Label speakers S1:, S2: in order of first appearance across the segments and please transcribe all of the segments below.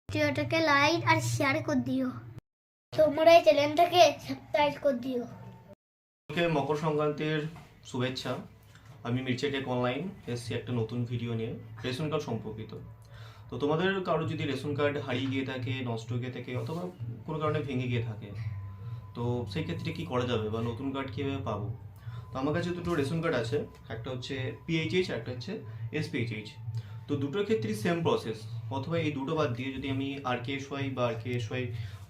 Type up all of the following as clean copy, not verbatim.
S1: ভিডিওটাকে লাইক আর শেয়ার করে দিও। তোমরা এই চ্যানেলটাকে সাবস্ক্রাইব করে দিও।
S2: মকর সংক্রান্তির শুভেচ্ছা। আমি মির্চা টেক অনলাইন এসছি একটা নতুন ভিডিও নিয়ে রেশন কার্ড সম্পর্কিত। তো তোমাদের কারো যদি রেশন কার্ড হারিয়ে গিয়ে থাকে, নষ্ট হয়ে থাকে, অথবা কোনো কারণে ভেঙে গিয়ে থাকে, তো সেই ক্ষেত্রে কী করা যাবে বা নতুন কার্ড কীভাবে পাবো? তো আমার কাছে দুটো রেশন কার্ড আছে, একটা হচ্ছে পিএইচএইচ, একটা হচ্ছে এসপিএইচএইচ। তো দুটোর ক্ষেত্রেই সেম প্রসেস, অথবা এই দুটো বাদ দিয়ে যদি আমি আরকেএসওয়াই বা আরকেএসওয়াই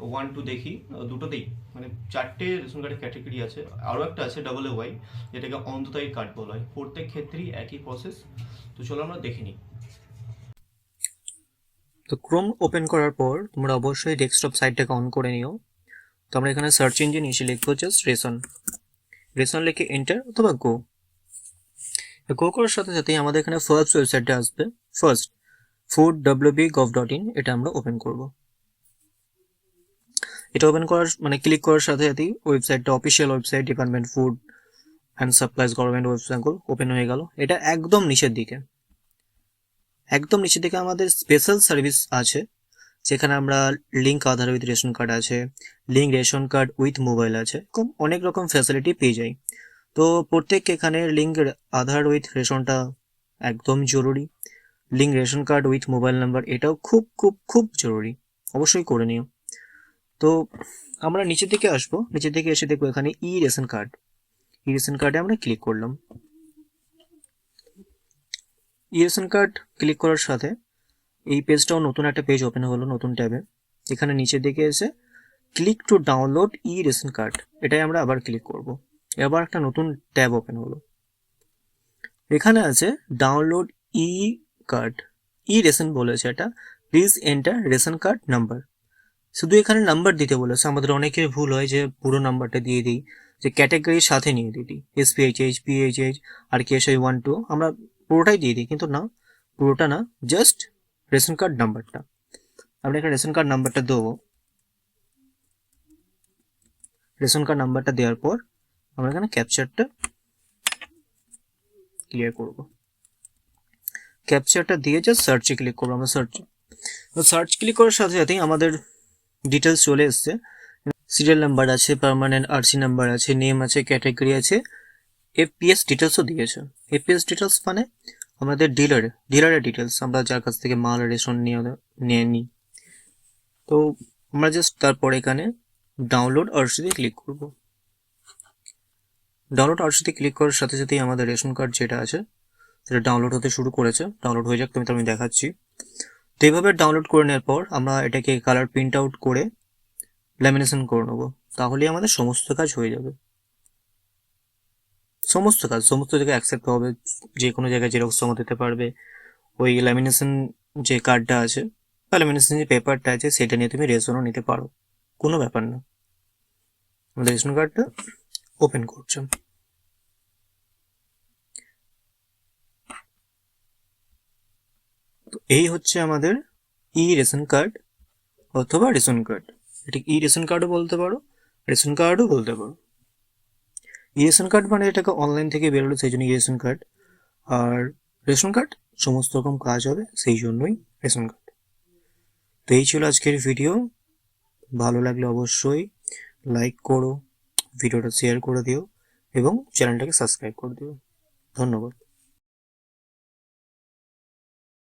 S2: 1-2 দেখি, দুটোতেই মানে 4টে রেশন কার্ডের ক্যাটাগরি আছে। আরও একটা আছে WY, যেটাকে অন্ততায়ী কার্ড বলা হয়। প্রত্যেক ক্ষেত্রেই একই প্রসেস। তো চলো আমরা দেখে নিই।
S3: তো ক্রোম ওপেন করার পর তোমরা অবশ্যই ডেস্কটপ সাইটটাকে অন করে নিও। তো আমরা এখানে সার্চ ইঞ্জিন এসে লিখবো জাস্ট রেশন লিখে এন্টার অথবা গো করার সাথে সাথেই আমাদের এখানে ফার্স্ট ওয়েবসাইটটা আসবে। ফার্স্ট food.wb.gov.in, এটা আমরা ওপেন করব। এটা ওপেন করার ক্লিক করার সাথে সাথেই ওয়েবসাইটটা official website, department food and supplies government website open হয়ে গেল। এটা একদম নিচের দিকে আমাদের স্পেশাল সার্ভিস আছে, যেখানে আমরা link Aadhaar with ration card আছে, link ration card with mobile আছে, অনেক রকম ফ্যাসিলিটি পেয়ে যাই। তো প্রত্যেক এখানে লিঙ্ক আধার উইথ রেশনটা একদম জরুরি। Link ration card with mobile number, এটাও খুব খুব খুব জরুরি, অবশ্যই করে নিও। তো আমরা নিচের দিকে আসবো, নিচের দিকে এসে দেখবো এখানে ই রেশন কার্ডে আমরা ক্লিক করলাম। ই রেশন কার্ড ক্লিক করার সাথে এই পেজটাও নতুন একটা পেজ ওপেন হলো, নতুন ট্যাবে। এখানে নিচের দিকে এসে click to download E ration card, এটাই আমরা আবার ক্লিক করব। এবার একটা নতুন ট্যাব ওপেন হলো, এখানে আছে ডাউনলোড ই কার্ড, ই রেশন বলেছে এটা। Please enter ration card number. শুধু এখানে নাম্বার দিতে বলেছে। আমাদের অনেকের ভুল হয় যে পুরো নাম্বারটা দিয়ে দিই, যে ক্যাটাগরির সাথে নিয়ে দিই, এসপিএইচএইচ, পিএইচএইচ, আর কেএসআই 1-2 আমরা পুরোটাই দিয়ে দিই, কিন্তু না, পুরোটা না, জাস্ট রেশন কার্ড নাম্বারটা। আমরা এখানে রেশন কার্ড নাম্বারটা দেবো। রেশন কার্ড নাম্বারটা দেওয়ার পর আমরা এখানে ক্যাপচারটা ক্লিয়ার করব। ক্যাপচারটা দিয়ে জাস্ট সার্চে ক্লিক করবো। আমরা সার্চ ক্লিক করার সাথে সাথেই আমাদের ডিটেলস চলে এসছে। সিরিয়াল নাম্বার আছে, পার্মানেন্ট আরসি নাম্বার আছে, নেম আছে, ক্যাটাগরি আছে, এফপিএস ডিটেলসও দিয়েছে। এফপিএস ডিটেলস মানে আমাদের ডিলারের ডিটেলস, আমরা যার কাছ থেকে মাল রেশন নিয়ে নিই। তো আমরা জাস্ট তারপর এখানে ডাউনলোড আরসিতে ক্লিক করব। ডাউনলোড আরসিতে ক্লিক করার সাথে সাথেই আমাদের রেশন কার্ড যেটা আছে সেটা ডাউনলোড হতে শুরু করেছে। ডাউনলোড হয়ে যাক, আমি দেখাচ্ছি। তো এইভাবে ডাউনলোড করে নেওয়ার পর আমরা এটাকে কালার প্রিন্ট আউট করে ল্যামিনেশন করে নেবো, তাহলেই আমাদের সমস্ত কাজ হয়ে যাবে। সমস্ত জায়গায় অ্যাকসেপ্ট হবে, যে কোনো জায়গায় জেরক্স জমা দিতে পারবে। ওই ল্যামিনেশন যে কার্ডটা আছে বা ল্যামিনেশন যে পেপারটা আছে সেটা নিয়ে তুমি রেশনও নিতে পারো, কোনো ব্যাপার না। আমাদের রেশন কার্ডটা ওপেন করছে। তো এই হচ্ছে আমাদের ই রেশন কার্ড অথবা রেশন কার্ড। এটা ই রেশন কার্ডও বলতে পারো, রেশন কার্ডও বলতে পারো। ই রেশন কার্ড মানে এটাকে অনলাইন থেকে বেরোলো, সেই জন্য ই রেশন কার্ড। আর রেশন কার্ড সমস্ত রকম কাজ হবে, সেই জন্যই রেশন কার্ড। তো এই ছিল আজকের ভিডিও। ভালো লাগলে অবশ্যই লাইক করো, ভিডিওটা শেয়ার করে দিও এবং চ্যানেলটাকে সাবস্ক্রাইব করে দিও। ধন্যবাদ।